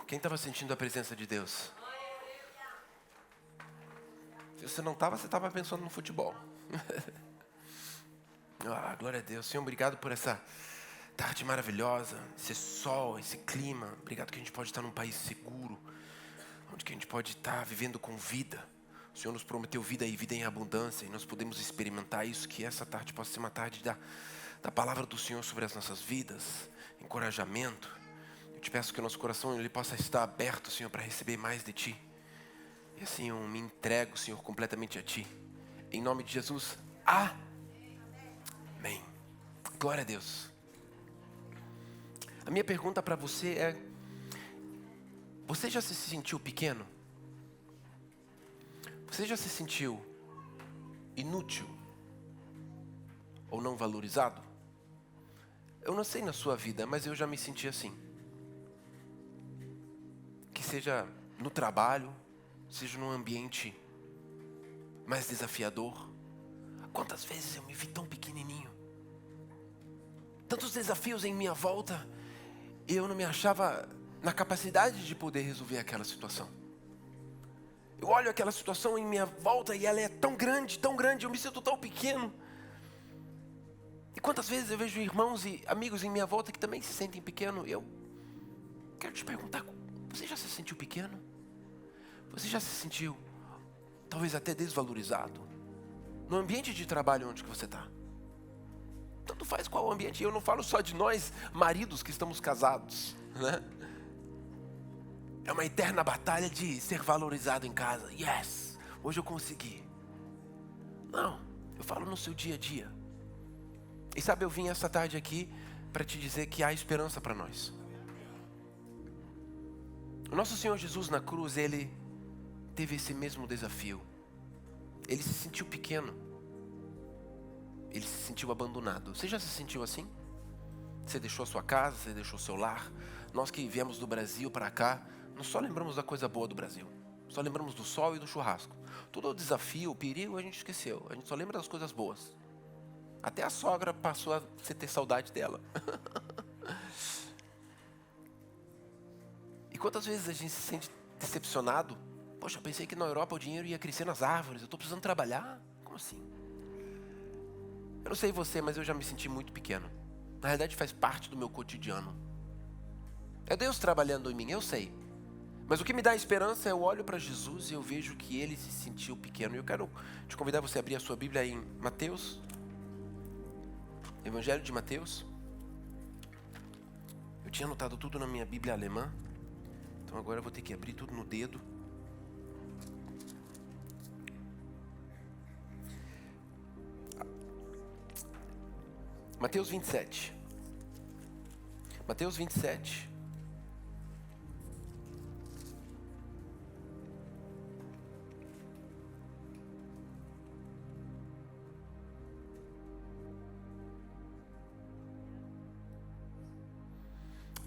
Quem estava sentindo a presença de Deus? Se você não estava, você estava pensando no futebol. Glória a Deus. Senhor, obrigado por essa tarde maravilhosa, esse sol, esse clima. Obrigado que a gente pode estar num país seguro, onde que a gente pode estar vivendo com vida. O Senhor nos prometeu vida e vida em abundância, e nós podemos experimentar isso, que essa tarde possa ser uma tarde da palavra do Senhor sobre as nossas vidas, encorajamento. Eu te peço que o nosso coração ele possa estar aberto, Senhor, para receber mais de Ti. E assim eu me entrego, Senhor, completamente a Ti. Em nome de Jesus, amém. Glória a Deus. A minha pergunta para você é: você já se sentiu pequeno? Você já se sentiu inútil? Ou não valorizado? Eu não sei na sua vida, mas eu já me senti assim. Que seja no trabalho, seja num ambiente mais desafiador. Quantas vezes eu me vi tão pequenininho? Tantos desafios em minha volta, e eu não me achava na capacidade de poder resolver aquela situação. Eu olho aquela situação em minha volta e ela é tão grande, eu me sinto tão pequeno. E quantas vezes eu vejo irmãos e amigos em minha volta que também se sentem pequenos. Eu quero te perguntar, você já se sentiu pequeno? Você já se sentiu talvez até desvalorizado? No ambiente de trabalho onde que você está? Tanto faz qual ambiente. Eu não falo só de nós maridos que estamos casados, né? É uma eterna batalha de ser valorizado em casa. Yes, hoje eu consegui. Não, eu falo no seu dia a dia. E sabe, eu vim essa tarde aqui para te dizer que há esperança para nós. O nosso Senhor Jesus na cruz, Ele teve esse mesmo desafio. Ele se sentiu pequeno. Ele se sentiu abandonado. Você já se sentiu assim? Você deixou a sua casa, você deixou o seu lar. Nós que viemos do Brasil para cá, nós só lembramos da coisa boa do Brasil. Só lembramos do sol e do churrasco. Todo o desafio, o perigo, a gente esqueceu. A gente só lembra das coisas boas. Até a sogra passou a você ter saudade dela. E quantas vezes a gente se sente decepcionado? Poxa, eu pensei que na Europa o dinheiro ia crescer nas árvores. Eu estou precisando trabalhar? Como assim? Eu não sei você, mas eu já me senti muito pequeno. Na realidade faz parte do meu cotidiano. É Deus trabalhando em mim, eu sei. Mas o que me dá esperança é eu olho para Jesus e eu vejo que Ele se sentiu pequeno. E eu quero te convidar a você a abrir a sua Bíblia em Mateus. Evangelho de Mateus. Eu tinha anotado tudo na minha Bíblia alemã. Então agora eu vou ter que abrir tudo no dedo. Mateus 27. Mateus 27.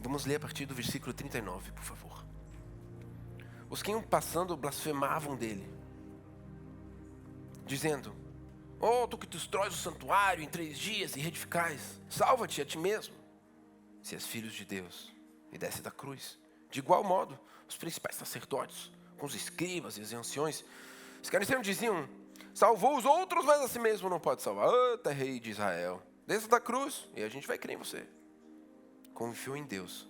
Vamos ler a partir do versículo 39, por favor. Os que iam passando blasfemavam dele, dizendo: "Oh, tu que destróis o santuário em 3 dias e reedificais, salva-te a ti mesmo, se és filho de Deus, e desce da cruz." De igual modo, os principais sacerdotes, com os escribas e os anciões, escarnecendo diziam: "Salvou os outros, mas a si mesmo não pode salvar. Ata, rei de Israel, desça da cruz e a gente vai crer em você." Confiou em Deus,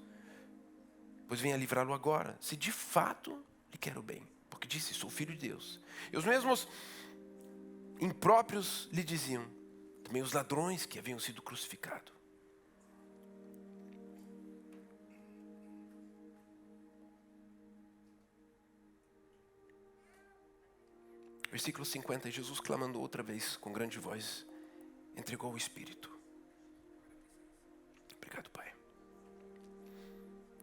pois venha livrá-lo agora, se de fato lhe quer o bem. Porque disse: "Sou filho de Deus." E os mesmos impróprios lhe diziam, também os ladrões que haviam sido crucificados. Versículo 50, Jesus clamando outra vez com grande voz, entregou o Espírito. Obrigado, Pai.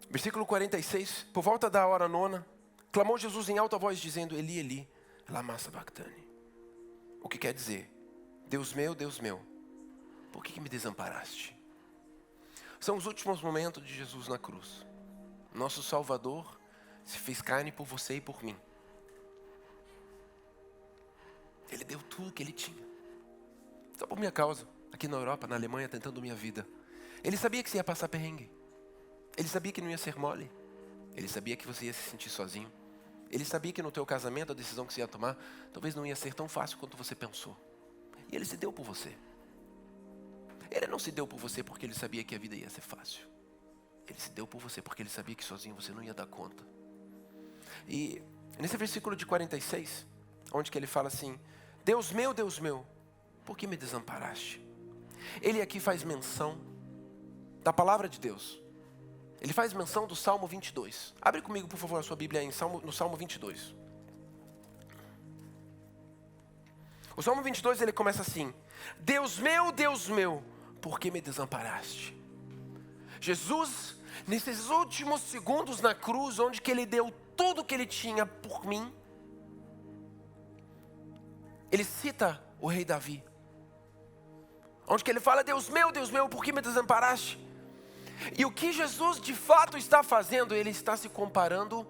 Versículo 46, por volta da hora 9, clamou Jesus em alta voz dizendo: "Eli, Eli, lama sabachthani." O que quer dizer: Deus meu, por que me desamparaste? São os últimos momentos de Jesus na cruz. Nosso Salvador se fez carne por você e por mim. Ele deu tudo que Ele tinha, só por minha causa, aqui na Europa, na Alemanha, tentando minha vida. Ele sabia que se ia passar perrengue. Ele sabia que não ia ser mole. Ele sabia que você ia se sentir sozinho. Ele sabia que no teu casamento a decisão que você ia tomar talvez não ia ser tão fácil quanto você pensou. E Ele se deu por você. Ele não se deu por você porque Ele sabia que a vida ia ser fácil. Ele se deu por você porque Ele sabia que sozinho você não ia dar conta. E nesse versículo de 46, onde que Ele fala assim: Deus meu, por que me desamparaste? Ele aqui faz menção da palavra de Deus. Ele faz menção do Salmo 22. Abre comigo, por favor, a sua Bíblia aí, no Salmo 22. O Salmo 22, ele começa assim: Deus meu, por que me desamparaste? Jesus, nesses últimos segundos na cruz, onde que Ele deu tudo o que Ele tinha por mim, Ele cita o rei Davi. Onde que ele fala: Deus meu, por que me desamparaste? E o que Jesus de fato está fazendo? Ele está se comparando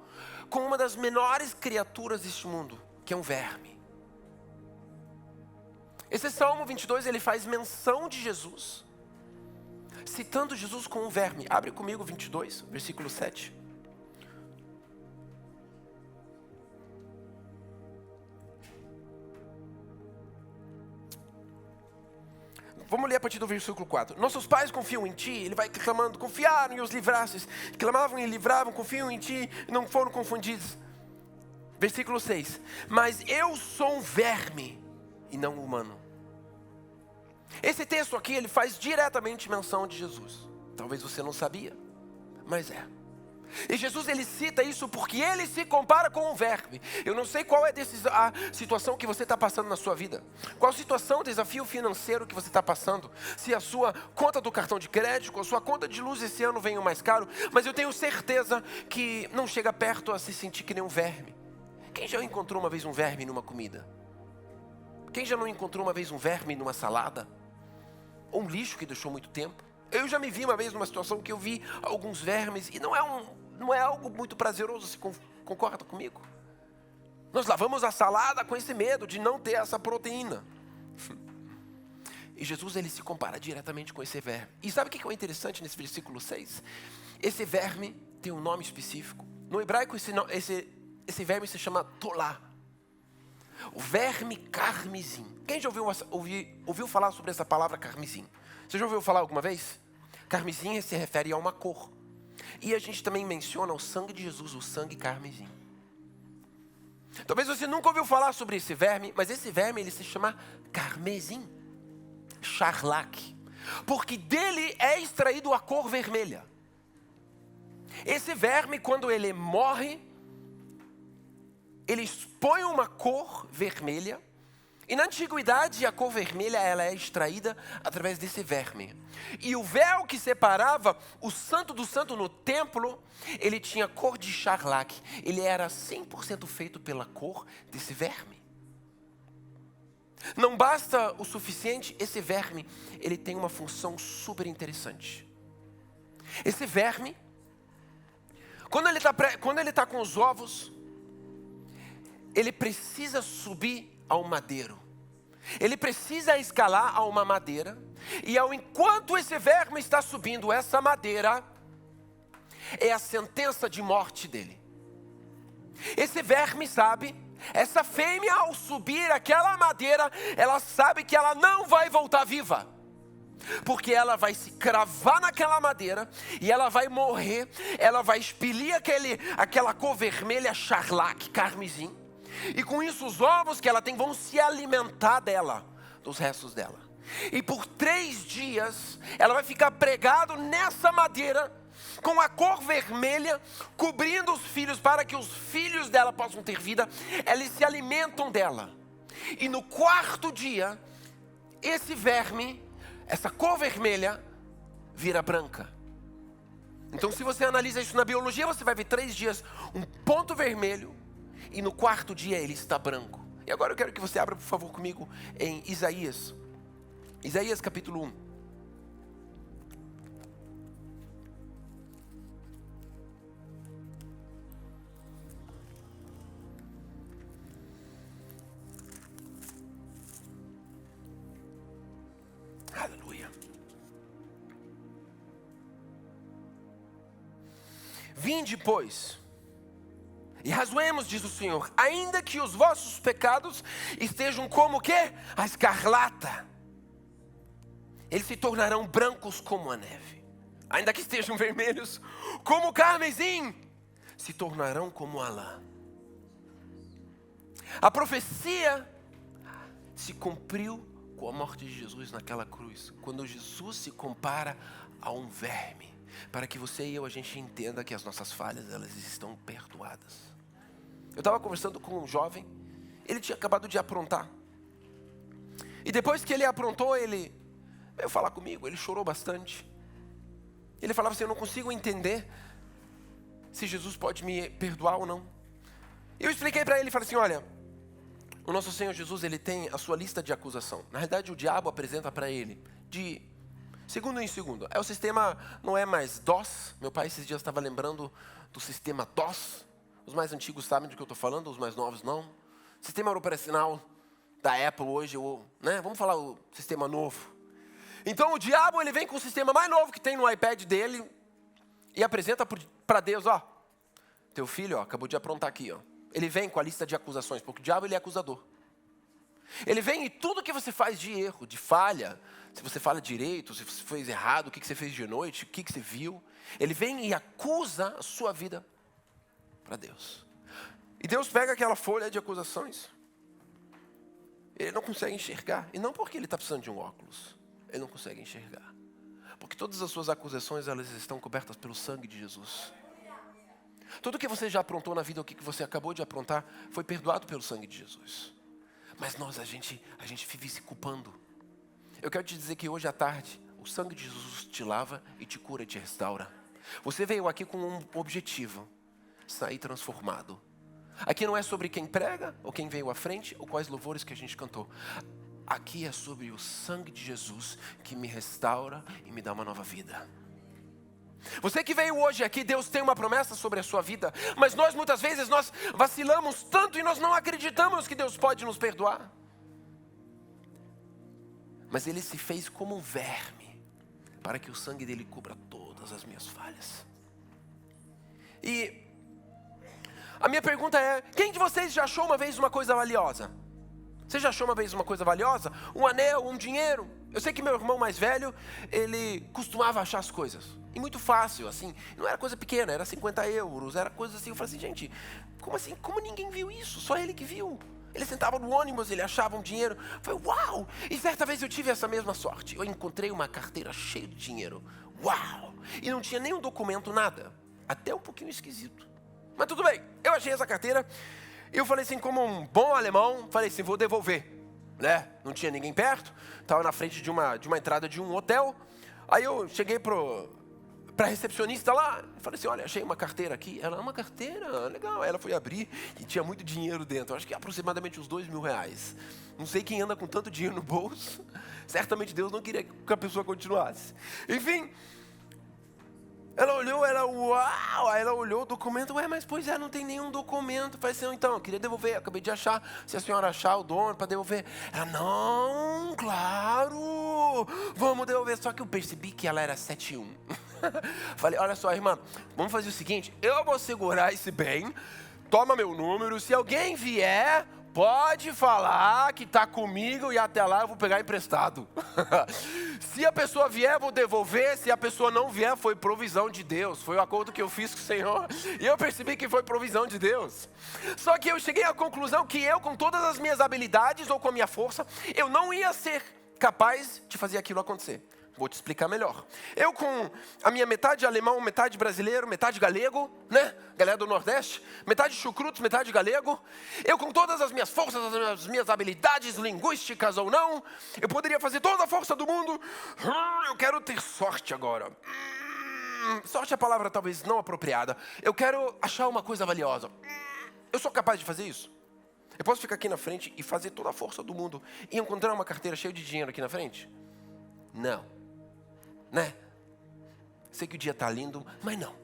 com uma das menores criaturas deste mundo, que é um verme. Esse Salmo 22, ele faz menção de Jesus, citando Jesus como um verme. Abre comigo 22, versículo 7. Vamos ler a partir do versículo 4. Nossos pais confiam em ti. Ele vai clamando: confiaram e os livrastes. Clamavam e livravam, confiam em ti e não foram confundidos. Versículo 6. Mas eu sou um verme e não humano. Esse texto aqui, ele faz diretamente menção de Jesus. Talvez você não sabia, mas é. E Jesus, ele cita isso porque ele se compara com um verme. Eu não sei qual é a situação que você está passando na sua vida. Qual situação, desafio financeiro que você está passando. Se a sua conta do cartão de crédito, a sua conta de luz esse ano veio mais caro. Mas eu tenho certeza que não chega perto a se sentir que nem um verme. Quem já encontrou uma vez um verme numa comida? Quem já não encontrou uma vez um verme numa salada? Ou um lixo que deixou muito tempo? Eu já me vi uma vez numa situação que eu vi alguns vermes e não é algo muito prazeroso. Você concorda comigo? Nós lavamos a salada com esse medo de não ter essa proteína. E Jesus, ele se compara diretamente com esse verme. E sabe o que é interessante nesse versículo 6? Esse verme tem um nome específico. No hebraico esse verme se chama tolá. O verme carmesim. Quem já ouviu falar sobre essa palavra carmesim? Você já ouviu falar alguma vez? Carmesim se refere a uma cor. E a gente também menciona o sangue de Jesus, o sangue carmesim. Talvez você nunca ouviu falar sobre esse verme, mas esse verme, ele se chama carmesim, charlac, porque dele é extraído a cor vermelha. Esse verme, quando ele morre, ele expõe uma cor vermelha. E na antiguidade a cor vermelha, ela é extraída através desse verme. E o véu que separava o santo do santo no templo, ele tinha cor de charlac. Ele era 100% feito pela cor desse verme. Não basta o suficiente, esse verme, ele tem uma função super interessante. Esse verme, quando ele está com os ovos, ele precisa subir ao madeiro. Ele precisa escalar a uma madeira. E enquanto esse verme está subindo essa madeira, é a sentença de morte dele. Esse verme sabe, essa fêmea ao subir aquela madeira, ela sabe que ela não vai voltar viva. Porque ela vai se cravar naquela madeira e ela vai morrer. Ela vai expelir aquela cor vermelha, charlac, carmesim. E com isso os ovos que ela tem vão se alimentar dela, dos restos dela. E por 3 dias ela vai ficar pregado nessa madeira, com a cor vermelha, cobrindo os filhos, para que os filhos dela possam ter vida. Eles se alimentam dela. E no 4º dia, esse verme, essa cor vermelha, vira branca. Então se você analisa isso na biologia, você vai ver 3 dias, um ponto vermelho, e no 4º dia ele está branco. E agora eu quero que você abra, por favor, comigo em Isaías. Isaías capítulo 1. Aleluia. Vinde, pois, e razoemos, diz o Senhor, ainda que os vossos pecados estejam como o quê? A escarlata, eles se tornarão brancos como a neve. Ainda que estejam vermelhos como o carmesim, se tornarão como a lã. A profecia se cumpriu com a morte de Jesus naquela cruz, quando Jesus se compara a um verme, para que você e eu, a gente entenda que as nossas falhas, elas estão perdoadas. Eu estava conversando com um jovem, ele tinha acabado de aprontar, e depois que ele aprontou, ele veio falar comigo, ele chorou bastante. Ele falava assim: eu não consigo entender se Jesus pode me perdoar ou não. Eu expliquei para ele, falei assim: olha, o nosso Senhor Jesus, ele tem a sua lista de acusação. Na realidade, o diabo apresenta para ele, de segundo em segundo. O sistema não é mais DOS. Meu pai esses dias estava lembrando do sistema DOS. Os mais antigos sabem do que eu estou falando, os mais novos não. Sistema operacional da Apple hoje, né? Vamos falar o sistema novo. Então o diabo, ele vem com o sistema mais novo que tem no iPad dele e apresenta para Deus: ó, teu filho, ó, acabou de aprontar aqui, ó. Ele vem com a lista de acusações, porque o diabo, ele é acusador. Ele vem e tudo que você faz de erro, de falha, se você fala direito, se você fez errado, o que você fez de noite, o que você viu, ele vem e acusa a sua vida para Deus. E Deus pega aquela folha de acusações, ele não consegue enxergar, e não porque ele está precisando de um óculos. Ele não consegue enxergar, porque todas as suas acusações, elas estão cobertas pelo sangue de Jesus. Tudo que você já aprontou na vida, o que você acabou de aprontar, foi perdoado pelo sangue de Jesus. Mas a gente vive se culpando. Eu quero te dizer que hoje à tarde, o sangue de Jesus te lava e te cura e te restaura. Você veio aqui com um objetivo: sair transformado. Aqui não é sobre quem prega, ou quem veio à frente, ou quais louvores que a gente cantou. Aqui é sobre o sangue de Jesus que me restaura e me dá uma nova vida. Você que veio hoje aqui, Deus tem uma promessa sobre a sua vida, mas muitas vezes nós vacilamos tanto e nós não acreditamos que Deus pode nos perdoar. Mas Ele se fez como um verme, para que o sangue dele cubra todas as minhas falhas. E a minha pergunta é: quem de vocês já achou uma vez uma coisa valiosa? Você já achou uma vez uma coisa valiosa? Um anel, um dinheiro? Eu sei que meu irmão mais velho, ele costumava achar as coisas. E muito fácil, assim. Não era coisa pequena, era 50 euros, era coisa assim. Eu falei assim: gente, como assim? Como ninguém viu isso? Só ele que viu. Ele sentava no ônibus, ele achava um dinheiro. Eu falei: uau! E certa vez eu tive essa mesma sorte. Eu encontrei uma carteira cheia de dinheiro. Uau! E não tinha nenhum documento, nada. Até um pouquinho esquisito. Mas tudo bem, eu achei essa carteira. Eu falei assim, como um bom alemão, falei assim: vou devolver, né? Não tinha ninguém perto, estava na frente de uma entrada de um hotel. Aí eu cheguei para a recepcionista lá, falei assim: olha, achei uma carteira aqui. Ela: uma carteira? Legal. Aí ela foi abrir e tinha muito dinheiro dentro, acho que aproximadamente uns R$2.000. Não sei quem anda com tanto dinheiro no bolso, certamente Deus não queria que a pessoa continuasse. Enfim, ela olhou, uau! Aí ela olhou o documento: ué, mas pois é, não tem nenhum documento. Falei assim: então, eu queria devolver, acabei de achar. Se a senhora achar o dono para devolver. Ela: não, claro, vamos devolver. Só que eu percebi que ela era 71. Falei: olha só, irmã, vamos fazer o seguinte: eu vou segurar esse bem, toma meu número, se alguém vier, pode falar que está comigo e até lá eu vou pegar emprestado. Se a pessoa vier, eu vou devolver. Se a pessoa não vier, foi provisão de Deus. Foi o acordo que eu fiz com o Senhor. E eu percebi que foi provisão de Deus. Só que eu cheguei à conclusão que eu, com todas as minhas habilidades ou com a minha força, eu não ia ser capaz de fazer aquilo acontecer. Vou te explicar melhor. Eu, com a minha metade alemão, metade brasileiro, metade galego, né? Galera do Nordeste, metade chucrutos, metade galego. Eu, com todas as minhas forças, as minhas habilidades linguísticas ou não, eu poderia fazer toda a força do mundo. Eu quero ter sorte agora. Sorte é a palavra talvez não apropriada. Eu quero achar uma coisa valiosa. Eu sou capaz de fazer isso? Eu posso ficar aqui na frente e fazer toda a força do mundo e encontrar uma carteira cheia de dinheiro aqui na frente? Não. Né? Sei que o dia está lindo, mas não.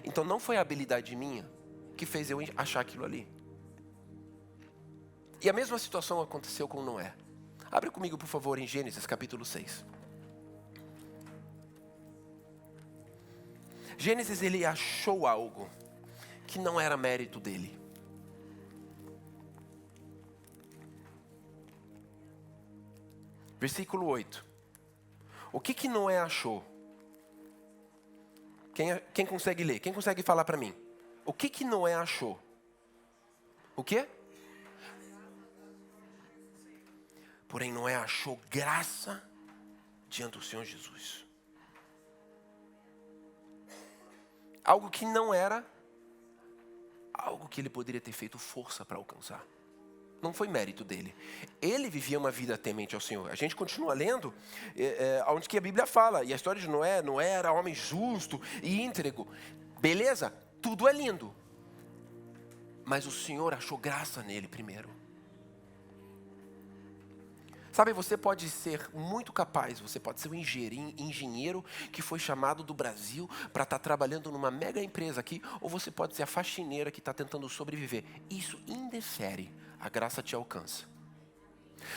Então não foi a habilidade minha que fez eu achar aquilo ali. E a mesma situação aconteceu com Noé. Abre comigo, por favor, em Gênesis capítulo 6. Gênesis, ele achou algo que não era mérito dele. Versículo 8. O que Noé achou? Quem consegue ler? Quem consegue falar para mim? O que Noé achou? O quê? Porém, Noé achou graça diante do Senhor Jesus. Algo que não era algo que ele poderia ter feito força para alcançar. Não foi mérito dele. Ele vivia uma vida temente ao Senhor. A gente continua lendo, onde que a Bíblia fala. E a história de Noé, Noé era homem justo e íntegro. Beleza, tudo é lindo. Mas o Senhor achou graça nele primeiro. Sabe, você pode ser muito capaz, você pode ser um engenheiro que foi chamado do Brasil para estar trabalhando numa mega empresa aqui, ou você pode ser a faxineira que está tentando sobreviver. Isso indefere, a graça te alcança.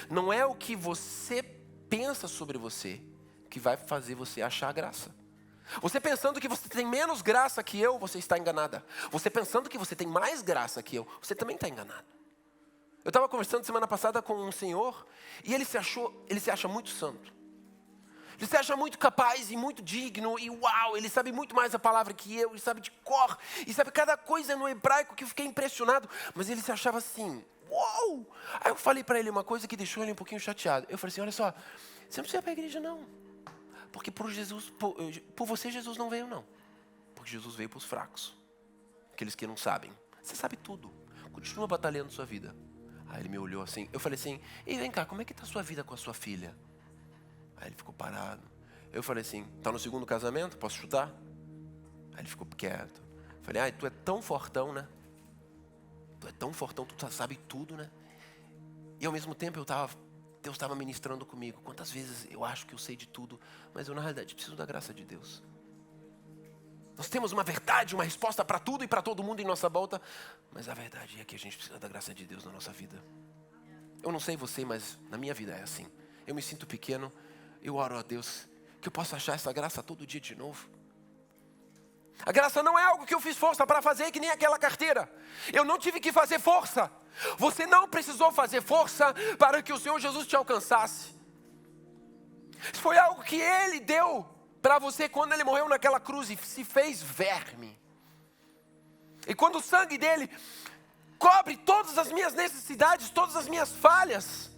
Não é o que você pensa sobre você que vai fazer você achar a graça. Você pensando que você tem menos graça que eu, você está enganada. Você pensando que você tem mais graça que eu, você também está enganado. Eu estava conversando semana passada com um senhor e ele se acha muito santo. Ele se acha muito capaz e muito digno e uau, ele sabe muito mais a palavra que eu, ele sabe de cor, e sabe cada coisa no hebraico que eu fiquei impressionado, mas ele se achava assim, uau! Aí eu falei para ele uma coisa que deixou ele um pouquinho chateado. Eu falei assim, olha só, você não precisa ir para a igreja não, porque por você Jesus não veio não, porque Jesus veio para os fracos, aqueles que não sabem. Você sabe tudo, continua batalhando sua vida. Aí ele me olhou assim, eu falei assim, ei, vem cá, como é que está a sua vida com a sua filha? Aí ele ficou parado. Eu falei assim, está no segundo casamento? Posso chutar? Aí ele ficou quieto. Eu falei, tu é tão fortão, né? Tu é tão fortão, tu sabe tudo, né? E ao mesmo tempo Deus estava ministrando comigo. Quantas vezes eu acho que eu sei de tudo, mas eu na realidade preciso da graça de Deus. Nós temos uma verdade, uma resposta para tudo e para todo mundo em nossa volta. Mas a verdade é que a gente precisa da graça de Deus na nossa vida. Eu não sei você, mas na minha vida é assim. Eu me sinto pequeno, eu oro a Deus que eu possa achar essa graça todo dia de novo. A graça não é algo que eu fiz força para fazer, que nem aquela carteira. Eu não tive que fazer força. Você não precisou fazer força para que o Senhor Jesus te alcançasse. Foi algo que Ele deu para você quando Ele morreu naquela cruz e se fez verme. E quando o sangue dele cobre todas as minhas necessidades, todas as minhas falhas,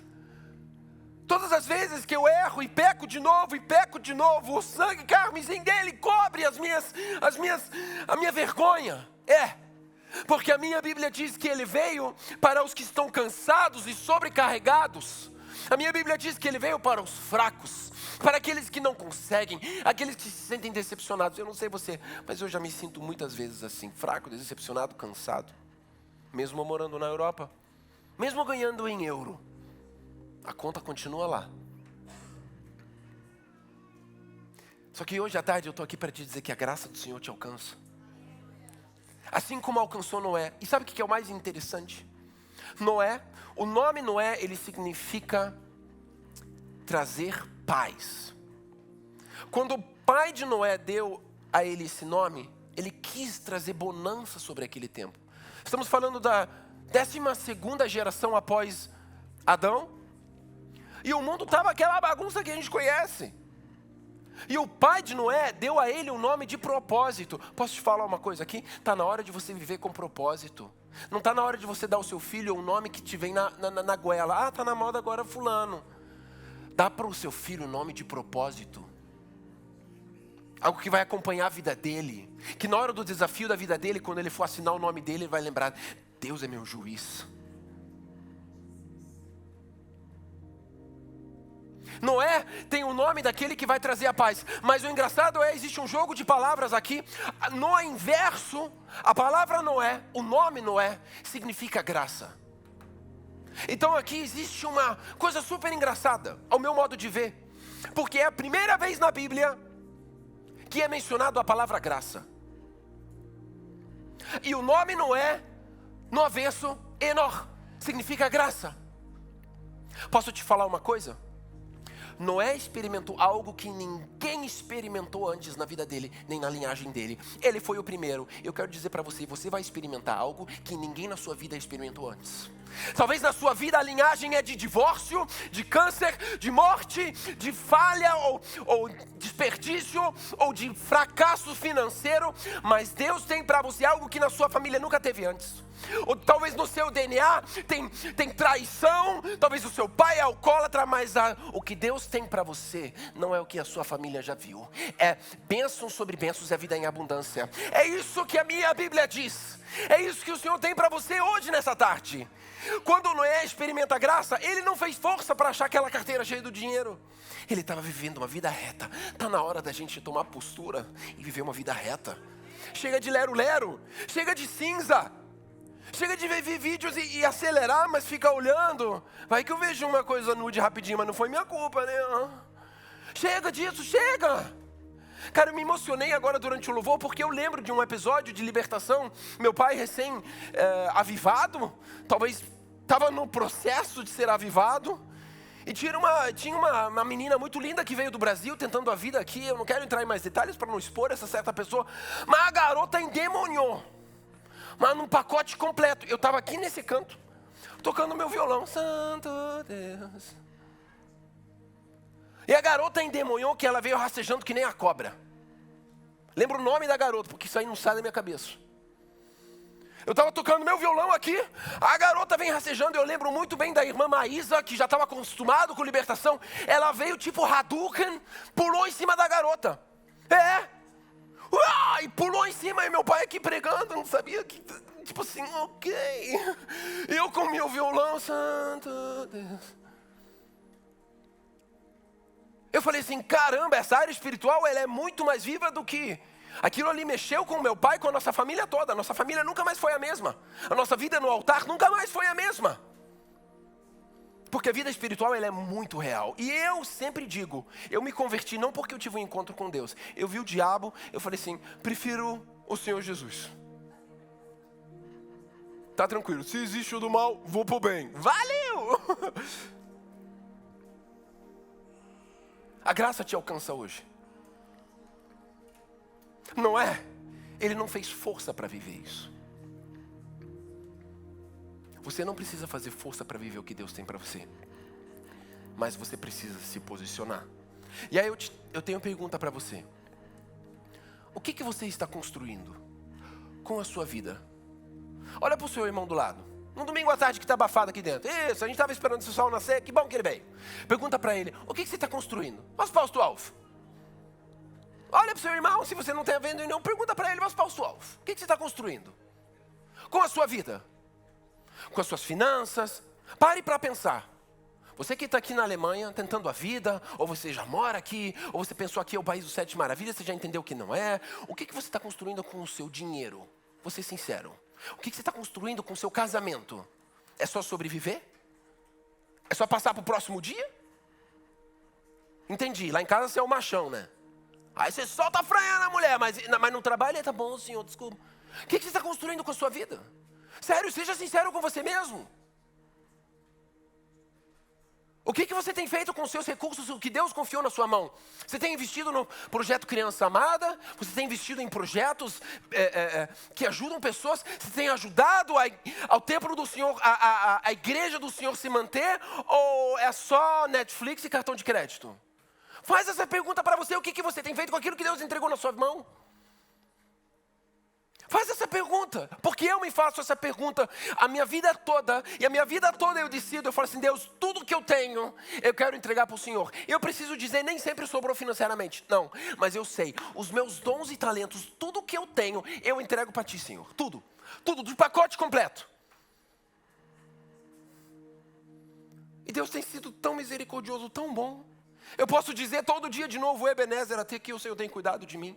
todas as vezes que eu erro e peco de novo, o sangue carmesim dele cobre a minha vergonha. Porque a minha Bíblia diz que ele veio para os que estão cansados e sobrecarregados. A minha Bíblia diz que ele veio para os fracos, para aqueles que não conseguem, aqueles que se sentem decepcionados. Eu não sei você, mas eu já me sinto muitas vezes assim, fraco, decepcionado, cansado. Mesmo morando na Europa, mesmo ganhando em euro, a conta continua lá. Só que hoje à tarde eu estou aqui para te dizer que a graça do Senhor te alcança. Assim como alcançou Noé. E sabe o que é o mais interessante? Noé, o nome Noé, ele significa trazer paz. Quando o pai de Noé deu a ele esse nome, ele quis trazer bonança sobre aquele tempo. Estamos falando da 12ª geração após Adão. E o mundo estava aquela bagunça que a gente conhece. E o pai de Noé deu a ele um nome de propósito. Posso te falar uma coisa aqui? Está na hora de você viver com propósito. Não está na hora de você dar ao seu filho um nome que te vem na goela. Está na moda agora fulano. Dá para o seu filho um nome de propósito. Algo que vai acompanhar a vida dele. Que na hora do desafio da vida dele, quando ele for assinar o nome dele, ele vai lembrar: Deus é meu juiz. Noé tem o nome daquele que vai trazer a paz. Mas o engraçado existe um jogo de palavras aqui. No inverso, a palavra Noé, o nome Noé, significa graça. Então aqui existe uma coisa super engraçada, ao meu modo de ver. Porque é a primeira vez na Bíblia que é mencionado a palavra graça. E o nome Noé, no avesso, Enor, significa graça. Posso te falar uma coisa? Noé experimentou algo que ninguém experimentou antes na vida dele, nem na linhagem dele. Ele foi o primeiro. Eu quero dizer para você, você vai experimentar algo que ninguém na sua vida experimentou antes. Talvez na sua vida a linhagem é de divórcio, de câncer, de morte, de falha ou desperdício ou de fracasso financeiro, mas Deus tem para você algo que na sua família nunca teve antes. Ou talvez no seu DNA tem traição, talvez o seu pai é alcoólatra, mas o que Deus tem para você não é o que a sua família já viu. É bênçãos sobre bênçãos, é vida em abundância. É isso que a minha Bíblia diz. É isso que o Senhor tem para você hoje nessa tarde. Quando Noé experimenta a graça, ele não fez força para achar aquela carteira cheia do dinheiro. Ele estava vivendo uma vida reta. Está na hora da gente tomar postura e viver uma vida reta. Chega de lero-lero, chega de cinza. Chega de ver vídeos e acelerar, mas fica olhando. Vai que eu vejo uma coisa nude rapidinho, mas não foi minha culpa, né? Chega disso, chega! Cara, eu me emocionei agora durante o louvor, porque eu lembro de um episódio de libertação. Meu pai recém-avivado, talvez estava no processo de ser avivado. E tinha uma menina muito linda que veio do Brasil, tentando a vida aqui. Eu não quero entrar em mais detalhes para não expor essa certa pessoa. Mas a garota endemoniou. Mas num pacote completo. Eu estava aqui nesse canto, tocando meu violão. Santo Deus. E a garota endemoniou que ela veio rastejando que nem a cobra. Lembra o nome da garota, porque isso aí não sai da minha cabeça. Eu estava tocando meu violão aqui, a garota vem rastejando. Eu lembro muito bem da irmã Maísa, que já estava acostumado com libertação. Ela veio tipo Hadouken, pulou em cima da garota. E pulou em cima, e meu pai aqui pregando, não sabia que, tipo assim, ok. Eu com meu violão, santo Deus. Eu falei assim, caramba, essa área espiritual, ela é muito mais viva do que... Aquilo ali mexeu com meu pai, com a nossa família toda. A nossa família nunca mais foi a mesma. A nossa vida no altar nunca mais foi a mesma. Porque a vida espiritual, ela é muito real. E eu sempre digo, eu me converti não porque eu tive um encontro com Deus. Eu vi o diabo, eu falei assim, prefiro o Senhor Jesus. Tá tranquilo, se existe o do mal, vou pro bem. Valeu! A graça te alcança hoje. Não é? Ele não fez força para viver isso. Você não precisa fazer força para viver o que Deus tem para você. Mas você precisa se posicionar. E aí eu tenho uma pergunta para você. O que você está construindo com a sua vida? Olha para o seu irmão do lado. Num domingo à tarde que está abafado aqui dentro. Isso, a gente estava esperando esse sol nascer, que bom que ele veio. Pergunta para ele, o que você está construindo? Mas Fausto Alves. Olha para o seu irmão, se você não está vendo não, pergunta para ele, mas Fausto Alves, o que você está construindo? Com a sua vida? Com as suas finanças? Pare para pensar. Você que está aqui na Alemanha, tentando a vida, ou você já mora aqui, ou você pensou aqui é o país dos 7 maravilhas, você já entendeu que não é. O que você está construindo com o seu dinheiro? Vou ser sincero. O que você está construindo com o seu casamento? É só sobreviver? É só passar para o próximo dia? Entendi, lá em casa você é o machão, né? Aí você solta a franha na mulher, mas no trabalho tá bom, senhor, desculpa. O que você está construindo com a sua vida? Sério, seja sincero com você mesmo. O que você tem feito com os seus recursos, o que Deus confiou na sua mão? Você tem investido no projeto Criança Amada? Você tem investido em projetos que ajudam pessoas? Você tem ajudado ao templo do Senhor, a igreja do Senhor se manter? Ou é só Netflix e cartão de crédito? Faz essa pergunta para você, o que você tem feito com aquilo que Deus entregou na sua mão? Faz essa pergunta, porque eu me faço essa pergunta a minha vida toda, e a minha vida toda eu decido, eu falo assim, Deus, tudo que eu tenho, eu quero entregar para o Senhor. Eu preciso dizer, nem sempre sobrou financeiramente, não, mas eu sei, os meus dons e talentos, tudo que eu tenho, eu entrego para Ti, Senhor, tudo, do pacote completo. E Deus tem sido tão misericordioso, tão bom. Eu posso dizer todo dia de novo, Ebenezer, até que o Senhor tem cuidado de mim.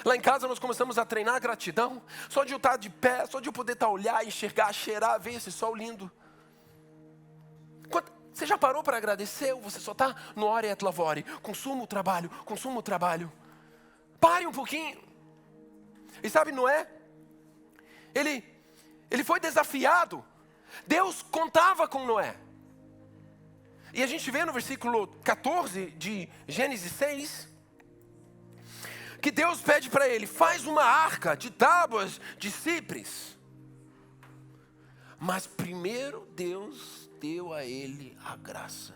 Lá em casa nós começamos a treinar a gratidão. Só de eu estar de pé, só de eu poder estar olhar, enxergar, cheirar, ver esse sol lindo. Você já parou para agradecer ou você só está no ore et lavore? Consumo o trabalho. Pare um pouquinho. E sabe, Noé? Ele foi desafiado. Deus contava com Noé. E a gente vê no versículo 14 de Gênesis 6, que Deus pede para ele, faz uma arca de tábuas de cipres. Mas primeiro Deus deu a ele a graça.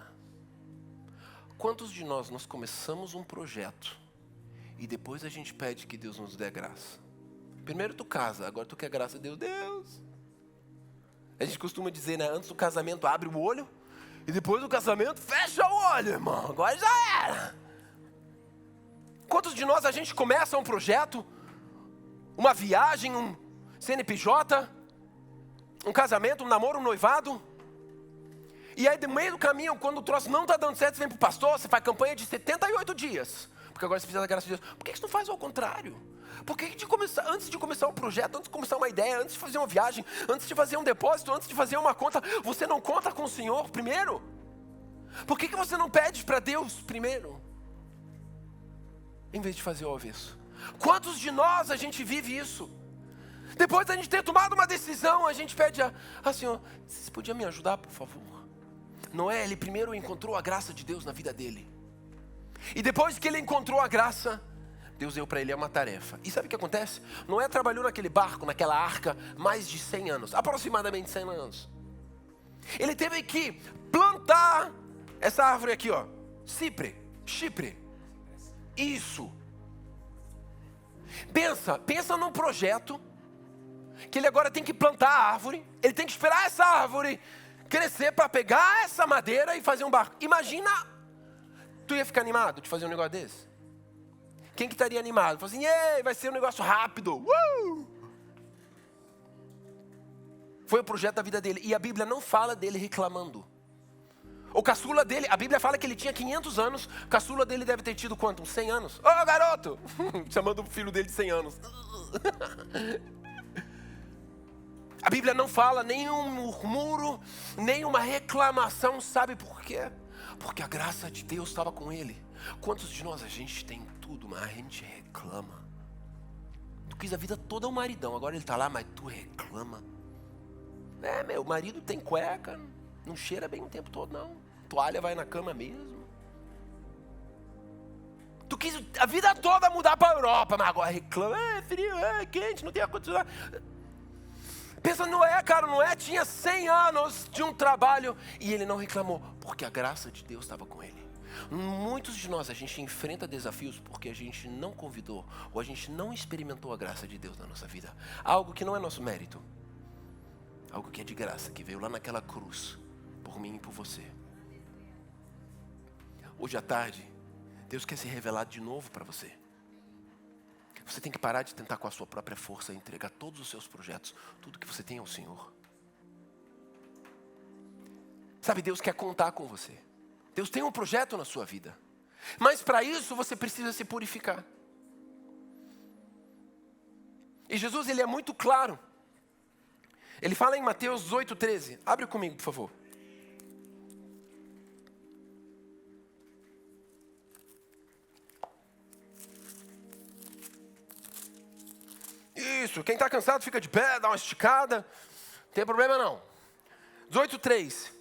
Quantos de nós começamos um projeto e depois a gente pede que Deus nos dê graça? Primeiro tu casa, agora tu quer graça de Deus. A gente costuma dizer, né? Antes do casamento abre o olho e depois do casamento fecha o olho, irmão. Agora já era. Quantos de nós a gente começa um projeto, uma viagem, um CNPJ, um casamento, um namoro, um noivado, e aí, no meio do caminho, quando o troço não está dando certo, você vem para o pastor, você faz campanha de 78 dias. Porque agora você precisa da graça de Deus. Por que você não faz ao contrário? Por que antes de começar um projeto, antes de começar uma ideia, antes de fazer uma viagem, antes de fazer um depósito, antes de fazer uma conta, você não conta com o Senhor primeiro? Por que você não pede para Deus primeiro? Em vez de fazer o avesso. Quantos de nós a gente vive isso? Depois da gente ter tomado uma decisão, a gente pede Senhor, você podia me ajudar, por favor? Noé, ele primeiro encontrou a graça de Deus na vida dele. E depois que ele encontrou a graça, Deus deu para ele uma tarefa. E sabe o que acontece? Noé trabalhou naquele barco, naquela arca, mais de 100 anos. Aproximadamente 100 anos. Ele teve que plantar essa árvore aqui, ó. Chipre. Isso. Pensa num projeto que ele agora tem que plantar a árvore. Ele tem que esperar essa árvore crescer para pegar essa madeira e fazer um barco. Imagina, tu ia ficar animado de fazer um negócio desse? Quem que estaria animado? Fala assim, ei, vai ser um negócio rápido. Foi o projeto da vida dele. E a Bíblia não fala dele reclamando. O caçula dele, a Bíblia fala que ele tinha 500 anos. O caçula dele deve ter tido quanto? Uns 100 anos. Ô, garoto! Chamando o filho dele de 100 anos. A Bíblia não fala nenhum murmúrio, nenhuma reclamação. Sabe por quê? Porque a graça de Deus estava com ele. Quantos de nós a gente tem tudo, mas a gente reclama? Tu quis a vida toda o maridão, agora ele está lá, mas tu reclama. Meu marido tem cueca, não cheira bem o tempo todo não. Toalha vai na cama mesmo. Tu quis a vida toda mudar para a Europa, mas agora reclama. É frio, é quente, não tem ar-condicionado. Pensa no Noé, cara, Noé tinha 100 anos de um trabalho e ele não reclamou, porque a graça de Deus estava com ele. Muitos de nós, a gente enfrenta desafios porque a gente não convidou ou a gente não experimentou a graça de Deus na nossa vida. Algo que não é nosso mérito, algo que é de graça, que veio lá naquela cruz, por mim e por você. Hoje à tarde, Deus quer se revelar de novo para você. Você tem que parar de tentar com a sua própria força entregar todos os seus projetos, tudo que você tem ao Senhor. Sabe, Deus quer contar com você. Deus tem um projeto na sua vida. Mas para isso você precisa se purificar. E Jesus, ele é muito claro. Ele fala em Mateus 18:13. Abre comigo, por favor. Isso, quem está cansado fica de pé, dá uma esticada. Não tem problema não. 18:3.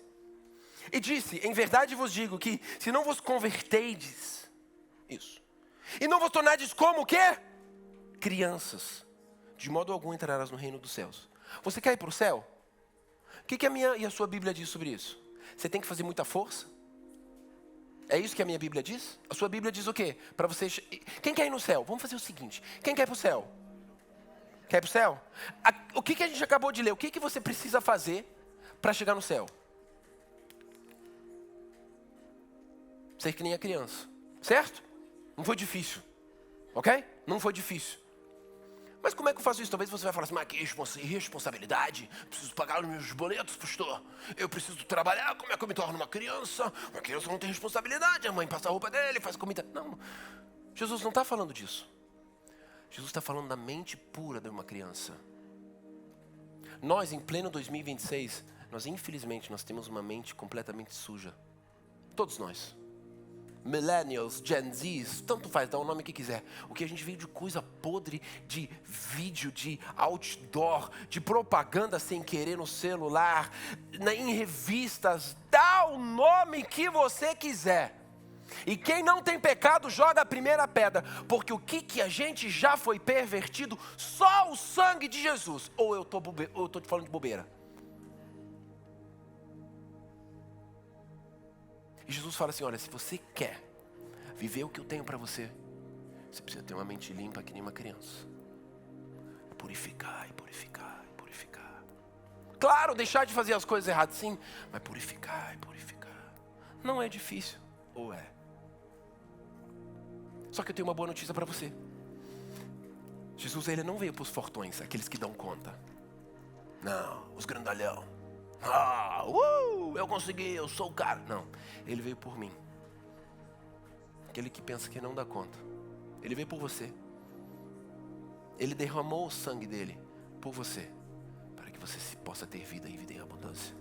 E disse, em verdade vos digo que se não vos converterdes, isso, e não vos tornardes como o quê? Crianças, de modo algum entrarás no reino dos céus. Você quer ir para o céu? O que a minha e a sua Bíblia diz sobre isso? Você tem que fazer muita força? É isso que a minha Bíblia diz? A sua Bíblia diz o quê? Para você. Quem quer ir no céu? Vamos fazer o seguinte. Quem quer ir para o céu? Quer ir para o céu? O que a gente acabou de ler? O que você precisa fazer para chegar no céu? Ser que nem a criança. Certo? Não foi difícil. Ok? Não foi difícil. Mas como é que eu faço isso? Talvez você vai falar assim, mas que irresponsabilidade. Preciso pagar os meus boletos, pastor. Eu preciso trabalhar. Como é que eu me torno uma criança? Uma criança não tem responsabilidade. A mãe passa a roupa dele, faz comida. Não. Jesus não está falando disso. Jesus está falando da mente pura de uma criança. Nós, em pleno 2026, infelizmente, nós temos uma mente completamente suja. Todos nós. Millennials, Gen Zs, tanto faz, dá o nome que quiser. O que a gente veio de coisa podre, de vídeo, de outdoor, de propaganda sem querer no celular, em revistas dá o nome que você quiser. E quem não tem pecado, joga a primeira pedra. Porque o que a gente já foi pervertido? Só o sangue de Jesus. Ou eu estou te falando de bobeira? E Jesus fala assim, olha, se você quer viver o que eu tenho para você, você precisa ter uma mente limpa que nem uma criança. Purificar e purificar e purificar. Claro, deixar de fazer as coisas erradas sim, mas purificar e purificar. Não é difícil, ou é? Só que eu tenho uma boa notícia para você. Jesus, ele não veio para os fortões, aqueles que dão conta. Não, os grandalhão. Eu consegui, eu sou o cara. Não, ele veio por mim. Aquele que pensa que não dá conta. Ele veio por você. Ele derramou o sangue dele por você, para que você possa ter vida e vida em abundância.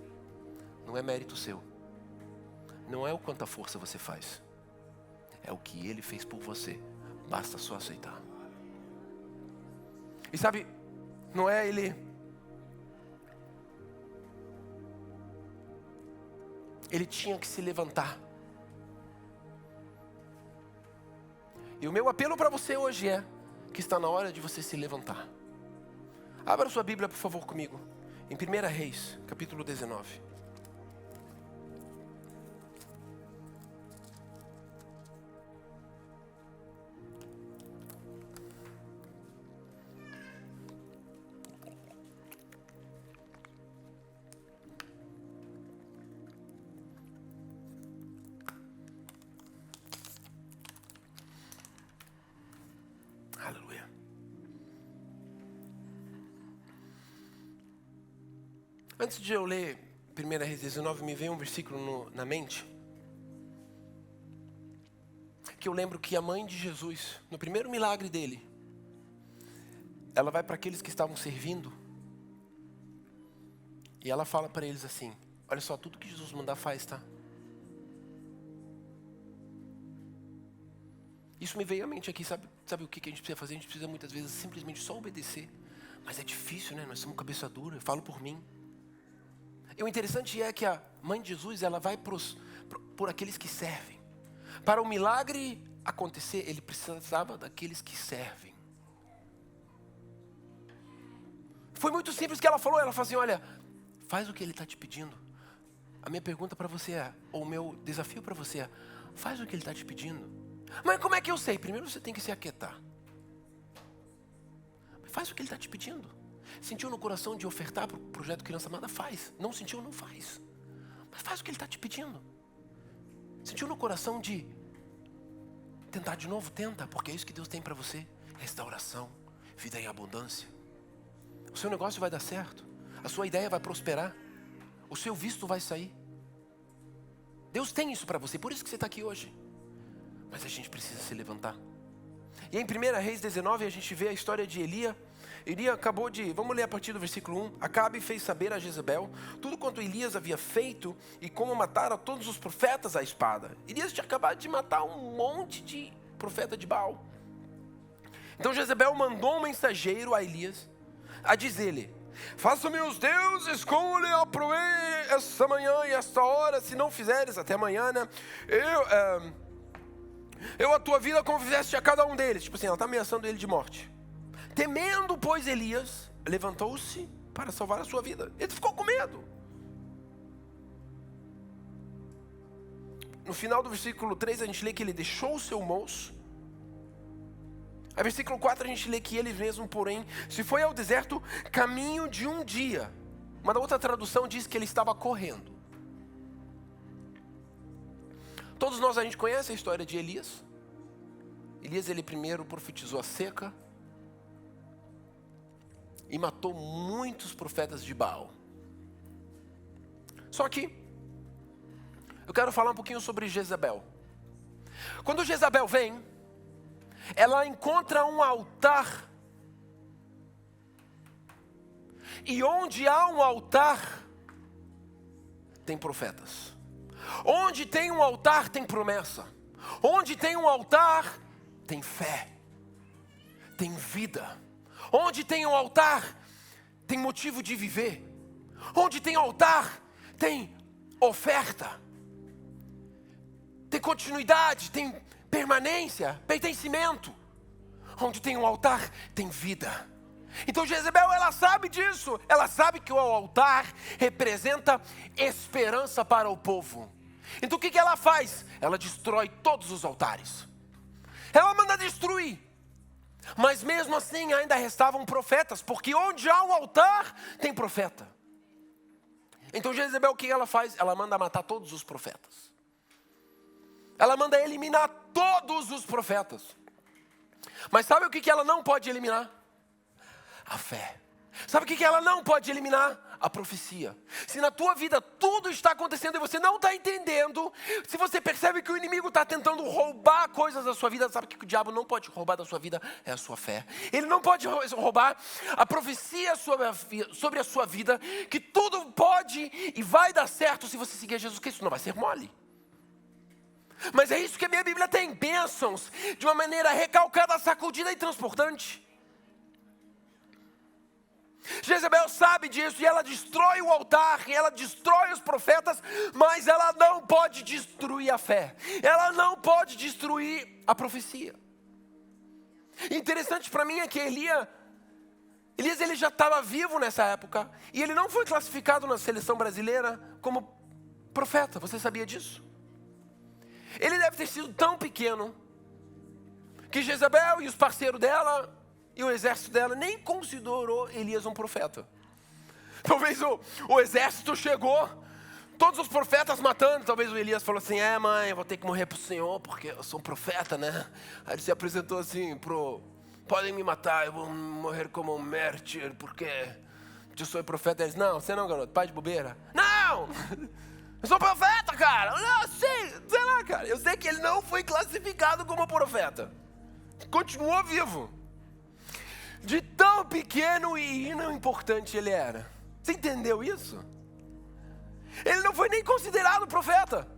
Não é mérito seu. Não é o quanta força você faz. É o que ele fez por você. Basta só aceitar. E sabe, não é ele... Ele tinha que se levantar. E o meu apelo para você hoje é que está na hora de você se levantar. Abra sua Bíblia, por favor, comigo. Em 1 Reis, capítulo 19. Aleluia. Antes de eu ler 1 Reis 19, me veio um versículo na mente. Que eu lembro que a mãe de Jesus, no primeiro milagre dele, ela vai para aqueles que estavam servindo. E ela fala para eles assim, olha só, tudo que Jesus mandar faz, tá? Isso me veio à mente aqui, sabe o que a gente precisa fazer? A gente precisa muitas vezes simplesmente só obedecer. Mas é difícil, né? Nós somos cabeça dura, eu falo por mim. E o interessante é que a mãe de Jesus, ela vai por aqueles que servem. Para o milagre acontecer, ele precisava daqueles que servem. Foi muito simples que ela falou assim, olha, faz o que ele está te pedindo. A minha pergunta para você é, ou o meu desafio para você é, faz o que ele está te pedindo. Mas como é que eu sei? Primeiro você tem que se aquietar. Faz o que ele está te pedindo. Sentiu no coração de ofertar para o projeto Criança Amada? Faz. Não sentiu? Não faz. Mas faz o que ele está te pedindo. Sentiu no coração de tentar de novo? Tenta, porque é isso que Deus tem para você. Restauração, vida em abundância. O seu negócio vai dar certo. A sua ideia vai prosperar. O seu visto vai sair. Deus tem isso para você, por isso que você está aqui hoje. Mas a gente precisa se levantar. E em 1 Reis 19 a gente vê a história de Elia. Elia acabou de, vamos ler a partir do versículo 1. Acabe fez saber a Jezabel tudo quanto Elias havia feito e como mataram todos os profetas à espada. Elias tinha acabado de matar um monte de profeta de Baal. Então Jezabel mandou um mensageiro a Elias a dizer-lhe, faça-me os deuses como lhe aprovei esta manhã e esta hora, se não fizeres até amanhã, né? Eu a tua vida como fizeste a cada um deles. Tipo assim, ela está ameaçando ele de morte. Temendo, pois, Elias levantou-se para salvar a sua vida. Ele ficou com medo. No final do versículo 3 a gente lê que ele deixou o seu moço. Aí versículo 4 a gente lê que ele mesmo, porém, se foi ao deserto caminho de um dia. Uma outra tradução diz que ele estava correndo. Todos nós, a gente conhece a história de Elias. Elias, ele primeiro profetizou a seca e matou muitos profetas de Baal. Só que eu quero falar um pouquinho sobre Jezabel. Quando Jezabel vem, ela encontra um altar. E onde há um altar, tem profetas. Onde tem um altar, tem promessa. Onde tem um altar, tem fé. Tem vida. Onde tem um altar, tem motivo de viver. Onde tem altar, tem oferta, tem continuidade, tem permanência, pertencimento. Onde tem um altar, tem vida. Então Jezebel, ela sabe disso. Ela sabe que o altar representa esperança para o povo. Então o que ela faz? Ela destrói todos os altares. Ela manda destruir. Mas mesmo assim ainda restavam profetas, porque onde há um altar, tem profeta. Então Jezebel, o que ela faz? Ela manda matar todos os profetas. Ela manda eliminar todos os profetas. Mas sabe o que ela não pode eliminar? A fé. Sabe o que ela não pode eliminar? A profecia. Se na tua vida tudo está acontecendo e você não está entendendo, se você percebe que o inimigo está tentando roubar coisas da sua vida, sabe o que o diabo não pode roubar da sua vida? É a sua fé. Ele não pode roubar a profecia sobre a sua vida, que tudo pode e vai dar certo se você seguir Jesus Cristo. Não vai ser mole. Mas é isso que a minha Bíblia tem, bênçãos, de uma maneira recalcada, sacudida e transportante. Jezebel sabe disso e ela destrói o altar, e ela destrói os profetas, mas ela não pode destruir a fé. Ela não pode destruir a profecia. Interessante para mim é que Elias ele já estava vivo nessa época, e ele não foi classificado na seleção brasileira como profeta. Você sabia disso? Ele deve ter sido tão pequeno que Jezebel e os parceiros dela e o exército dela nem considerou Elias um profeta. Talvez o exército chegou, todos os profetas matando. Talvez o Elias falou assim: mãe, eu vou ter que morrer pro Senhor, porque eu sou um profeta, né? Aí ele se apresentou assim: podem me matar, eu vou morrer como um mártir, porque eu sou profeta. Eles: não, você não, garoto, pai de bobeira. Não! Eu sou profeta, cara. Não, sei lá, cara. Eu sei que ele não foi classificado como profeta. Continuou vivo. De tão pequeno e não importante ele era. Você entendeu isso? Ele não foi nem considerado profeta.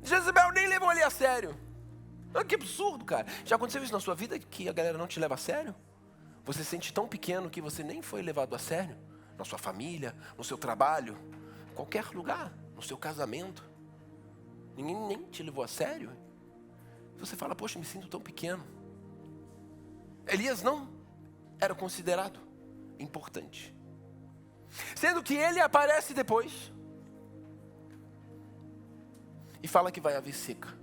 Jezebel nem levou ele a sério. Que absurdo, cara. Já aconteceu isso na sua vida, que a galera não te leva a sério? Você se sente tão pequeno que você nem foi levado a sério? Na sua família, no seu trabalho, em qualquer lugar, no seu casamento. Ninguém nem te levou a sério. Você fala: poxa, me sinto tão pequeno. Elias não era considerado importante. Sendo que ele aparece depois e fala que vai haver seca.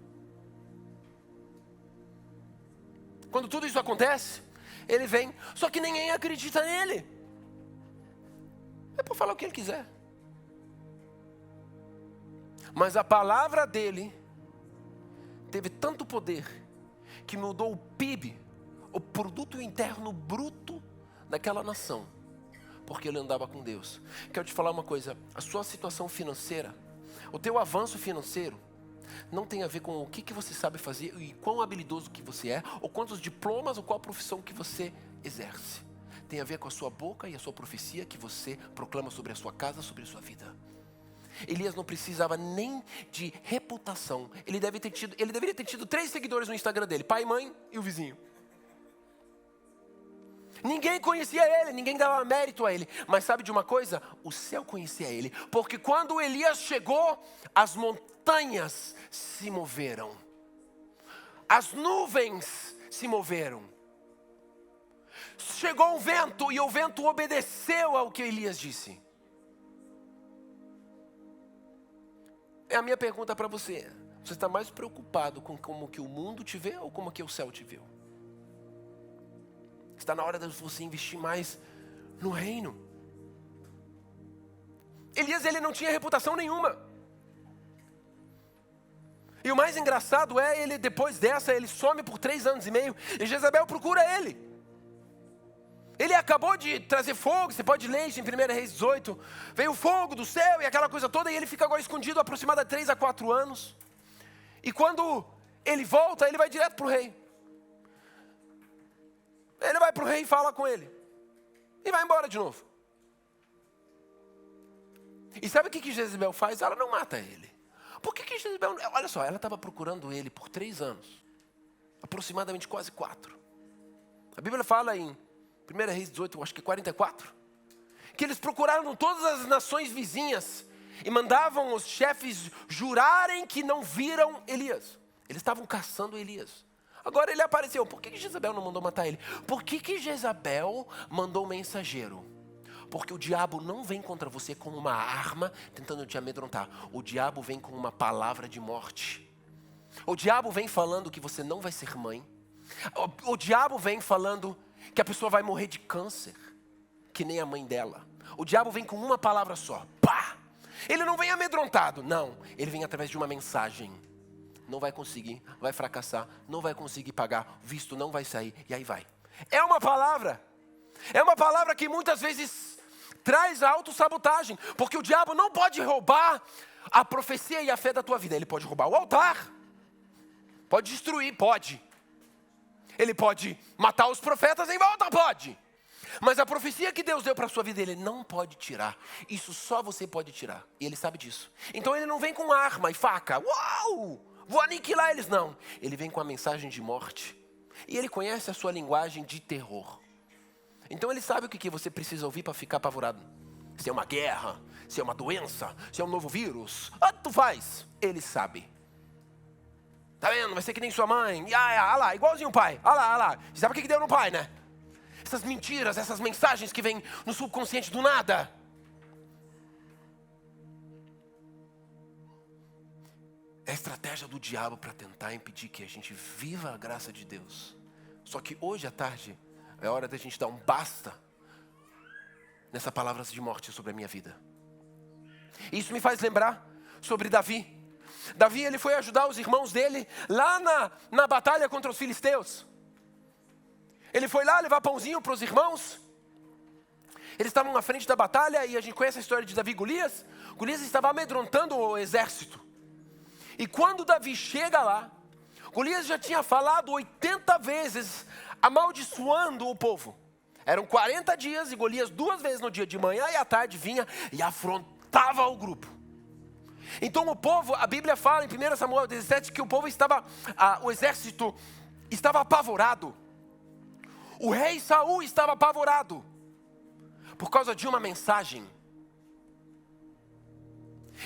Quando tudo isso acontece, ele vem, só que ninguém acredita nele. É para falar o que ele quiser. Mas a palavra dele teve tanto poder que mudou o PIB, o produto interno bruto daquela nação, porque ele andava com Deus. Quero te falar uma coisa: a sua situação financeira, o teu avanço financeiro, não tem a ver com o que você sabe fazer e quão habilidoso que você é, ou quantos diplomas ou qual profissão que você exerce. Tem a ver com a sua boca e a sua profecia que você proclama sobre a sua casa, sobre a sua vida. Elias não precisava nem de reputação. Ele deveria ter tido 3 seguidores no Instagram dele: pai, mãe e o vizinho. Ninguém conhecia ele, ninguém dava mérito a ele. Mas sabe de uma coisa? O céu conhecia ele. Porque quando Elias chegou, as montanhas se moveram. As nuvens se moveram. Chegou um vento e o vento obedeceu ao que Elias disse. É a minha pergunta para você. Você está mais preocupado com como que o mundo te vê ou como que o céu te viu? Está na hora de você investir mais no reino. Elias, ele não tinha reputação nenhuma. E o mais engraçado é, ele depois dessa, ele some por 3 anos e meio. E Jezabel procura ele. Ele acabou de trazer fogo, você pode ler isso em 1 Reis 18. Veio fogo do céu e aquela coisa toda, e ele fica agora escondido aproximadamente 3 a 4 anos. E quando ele volta, ele vai direto para o rei. Ele vai para o rei e fala com ele. E vai embora de novo. E sabe o que Jezebel faz? Ela não mata ele. Por que Jezebel... Olha só, ela estava procurando ele por 3 anos. Aproximadamente quase 4. A Bíblia fala em 1 Reis 18, acho que 44. Que eles procuraram todas as nações vizinhas. e mandavam os chefes jurarem que não viram Elias. Eles estavam caçando Elias. Agora ele apareceu. Por que Jezabel não mandou matar ele? Por que Jezabel mandou um mensageiro? Porque o diabo não vem contra você com uma arma tentando te amedrontar. O diabo vem com uma palavra de morte. O diabo vem falando que você não vai ser mãe. O diabo vem falando que a pessoa vai morrer de câncer, que nem a mãe dela. O diabo vem com uma palavra só. Pá! Ele não vem amedrontado, não. Ele vem através de uma mensagem. Não vai conseguir, vai fracassar, não vai conseguir pagar, visto não vai sair, e aí vai. É uma palavra que muitas vezes traz a autossabotagem, porque o diabo não pode roubar a profecia e a fé da tua vida. Ele pode roubar o altar, pode destruir, pode. Ele pode matar os profetas em volta, pode. Mas a profecia que Deus deu para a sua vida, Ele não pode tirar. Isso só você pode tirar. E Ele sabe disso. Então Ele não vem com arma e faca. Uau! Vou aniquilar eles, não. Ele vem com a mensagem de morte. E Ele conhece a sua linguagem de terror. Então Ele sabe o que você precisa ouvir para ficar apavorado. Se é uma guerra, se é uma doença, se é um novo vírus. Tu faz. Ele sabe. Tá vendo? Vai ser que nem sua mãe. Ah lá, igualzinho o pai. Ah lá. Sabe o que deu no pai, né? Essas mentiras, essas mensagens que vêm no subconsciente do nada. É a estratégia do diabo para tentar impedir que a gente viva a graça de Deus. Só que hoje à tarde é hora da gente dar um basta nessa palavra de morte sobre a minha vida. Isso me faz lembrar sobre Davi. Davi, ele foi ajudar os irmãos dele lá na batalha contra os filisteus. Ele foi lá levar pãozinho para os irmãos. Eles estavam na frente da batalha e a gente conhece a história de Davi e Golias. Golias estava amedrontando o exército. E quando Davi chega lá, Golias já tinha falado 80 vezes, amaldiçoando o povo. Eram 40 dias e Golias 2 vezes no dia de manhã e à tarde vinha e afrontava o grupo. Então o povo, a Bíblia fala em 1 Samuel 17 que o povo estava, o exército estava apavorado. O rei Saul estava apavorado por causa de uma mensagem.